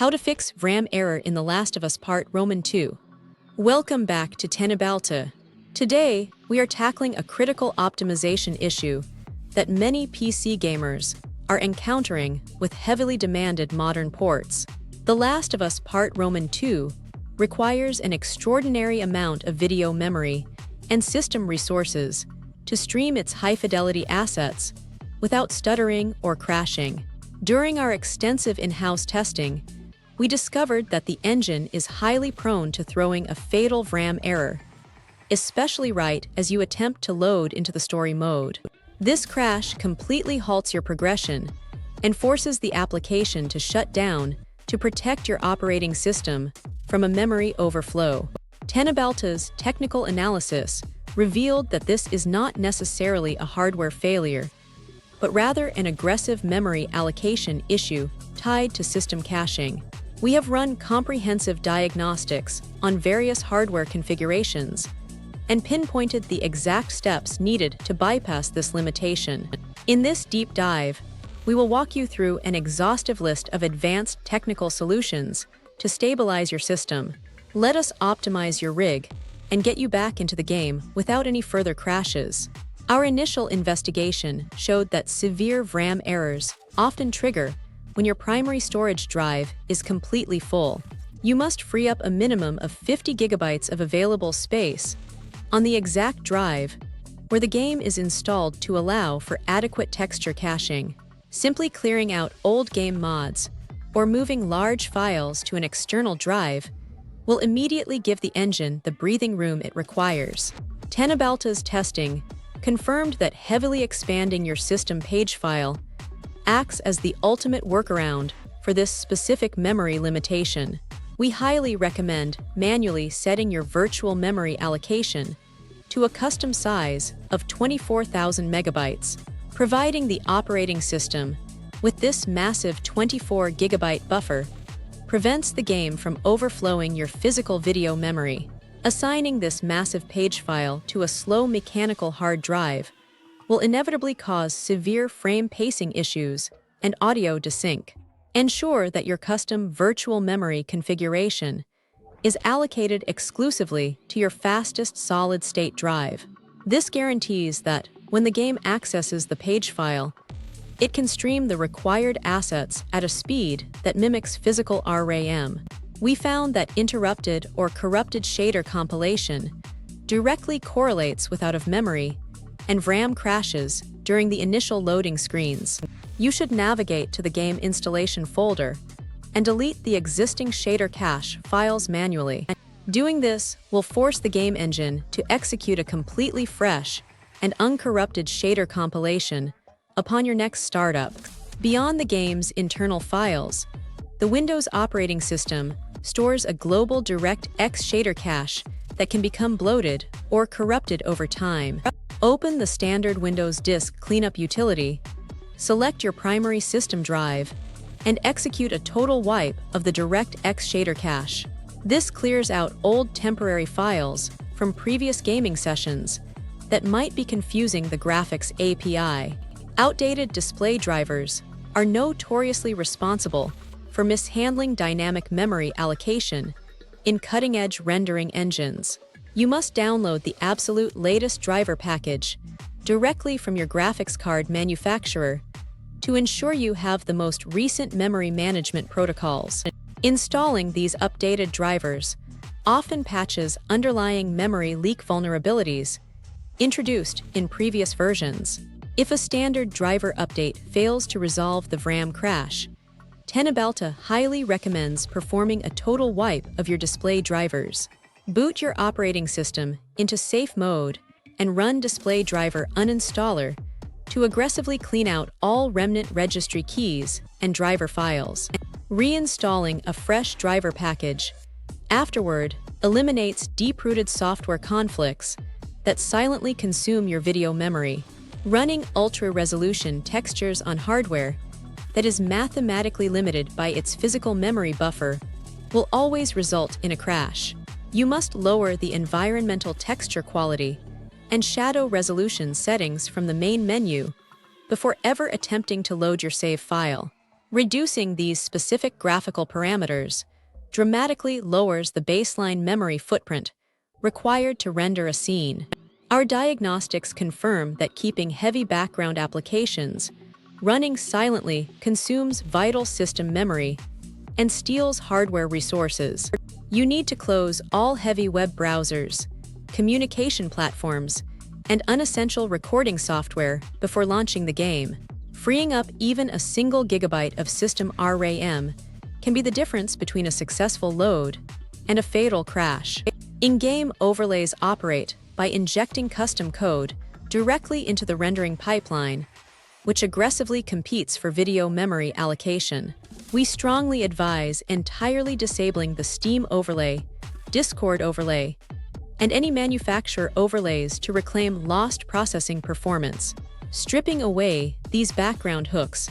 How to fix VRAM error in The Last of Us Part Roman 2. Welcome back to Teknobalta. Today, we are tackling a critical optimization issue that many PC gamers are encountering with heavily demanded modern ports. The Last of Us Part Roman 2 requires an extraordinary amount of video memory and system resources to stream its high-fidelity assets without stuttering or crashing. During our extensive in-house testing, we discovered that the engine is highly prone to throwing a fatal VRAM error, especially right as you attempt to load into the story mode. This crash completely halts your progression and forces the application to shut down to protect your operating system from a memory overflow. Teknobalta's technical analysis revealed that this is not necessarily a hardware failure, but rather an aggressive memory allocation issue tied to system caching. We have run comprehensive diagnostics on various hardware configurations and pinpointed the exact steps needed to bypass this limitation. In this deep dive, we will walk you through an exhaustive list of advanced technical solutions to stabilize your system. Let us optimize your rig and get you back into the game without any further crashes. Our initial investigation showed that severe VRAM errors often trigger when your primary storage drive is completely full. You must free up a minimum of 50 gigabytes of available space on the exact drive where the game is installed to allow for adequate texture caching. Simply clearing out old game mods or moving large files to an external drive will immediately give the engine the breathing room it requires. Teknobalta's testing confirmed that heavily expanding your system page file acts as the ultimate workaround for this specific memory limitation. We highly recommend manually setting your virtual memory allocation to a custom size of 24,000 megabytes. Providing the operating system with this massive 24 gigabyte buffer prevents the game from overflowing your physical video memory. Assigning this massive page file to a slow mechanical hard drive will inevitably cause severe frame pacing issues and audio desync. Ensure that your custom virtual memory configuration is allocated exclusively to your fastest solid-state drive. This guarantees that when the game accesses the page file, it can stream the required assets at a speed that mimics physical RAM. We found that interrupted or corrupted shader compilation directly correlates with out-of-memory and VRAM crashes during the initial loading screens. You should navigate to the game installation folder and delete the existing shader cache files manually. Doing this will force the game engine to execute a completely fresh and uncorrupted shader compilation upon your next startup. Beyond the game's internal files, the Windows operating system stores a global DirectX shader cache that can become bloated or corrupted over time. Open the standard Windows Disk Cleanup utility, select your primary system drive, and execute a total wipe of the DirectX shader cache. This clears out old temporary files from previous gaming sessions that might be confusing the graphics API. Outdated display drivers are notoriously responsible for mishandling dynamic memory allocation in cutting-edge rendering engines. You must download the absolute latest driver package directly from your graphics card manufacturer to ensure you have the most recent memory management protocols. Installing these updated drivers often patches underlying memory leak vulnerabilities introduced in previous versions. If a standard driver update fails to resolve the VRAM crash, Teknobalta highly recommends performing a total wipe of your display drivers. Boot your operating system into safe mode and run display driver uninstaller to aggressively clean out all remnant registry keys and driver files. Reinstalling a fresh driver package afterward eliminates deep-rooted software conflicts that silently consume your video memory. Running ultra-resolution textures on hardware that is mathematically limited by its physical memory buffer will always result in a crash. You must lower the environmental texture quality and shadow resolution settings from the main menu before ever attempting to load your save file. Reducing these specific graphical parameters dramatically lowers the baseline memory footprint required to render a scene. Our diagnostics confirm that keeping heavy background applications running silently consumes vital system memory and steals hardware resources. You need to close all heavy web browsers, communication platforms, and unessential recording software before launching the game. Freeing up even a single gigabyte of system VRAM can be the difference between a successful load and a fatal crash. In-game overlays operate by injecting custom code directly into the rendering pipeline, which aggressively competes for video memory allocation. We strongly advise entirely disabling the Steam overlay, Discord overlay, and any manufacturer overlays to reclaim lost processing performance. Stripping away these background hooks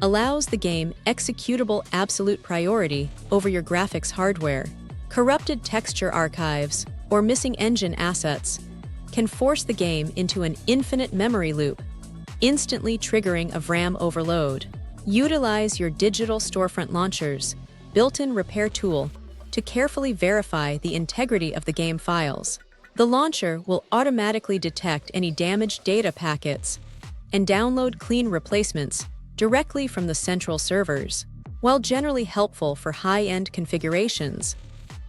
allows the game executable absolute priority over your graphics hardware. Corrupted texture archives or missing engine assets can force the game into an infinite memory loop, instantly triggering a VRAM overload. Utilize your digital storefront launcher's built-in repair tool to carefully verify the integrity of the game files. The launcher will automatically detect any damaged data packets and download clean replacements directly from the central servers. While generally helpful for high-end configurations,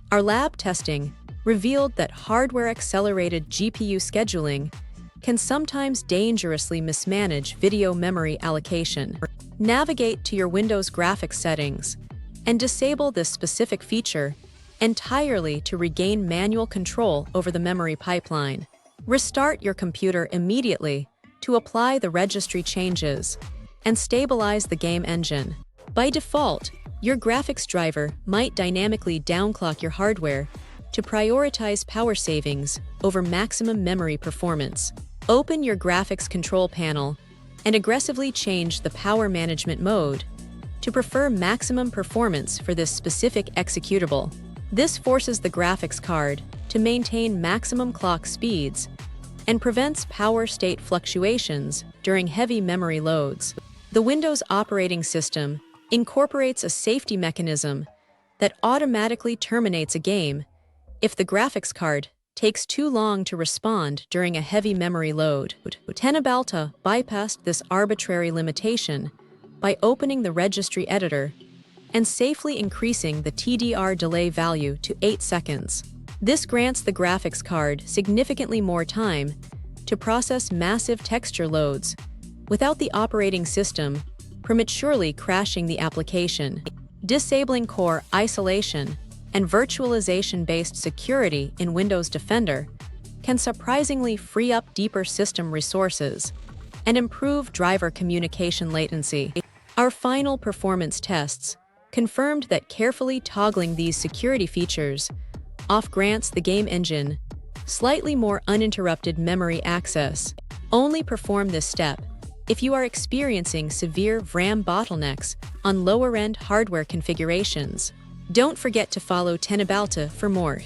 our lab testing revealed that hardware-accelerated GPU scheduling can sometimes dangerously mismanage video memory allocation. Navigate to your Windows graphics settings and disable this specific feature entirely to regain manual control over the memory pipeline. Restart your computer immediately to apply the registry changes and stabilize the game engine. By default, your graphics driver might dynamically downclock your hardware to prioritize power savings over maximum memory performance. Open your graphics control panel and aggressively change the power management mode to prefer maximum performance for this specific executable. This forces the graphics card to maintain maximum clock speeds and prevents power state fluctuations during heavy memory loads. The Windows operating system incorporates a safety mechanism that automatically terminates a game if the graphics card takes too long to respond during a heavy memory load. Teknobalta bypassed this arbitrary limitation by opening the registry editor and safely increasing the TdrDelay value to 8 seconds. This grants the graphics card significantly more time to process massive texture loads without the operating system prematurely crashing the application. Disabling core isolation and virtualization-based security in Windows Defender can surprisingly free up deeper system resources and improve driver communication latency. Our final performance tests confirmed that carefully toggling these security features off grants the game engine slightly more uninterrupted memory access. Only perform this step if you are experiencing severe VRAM bottlenecks on lower-end hardware configurations. Don't forget to follow Teknobalta for more.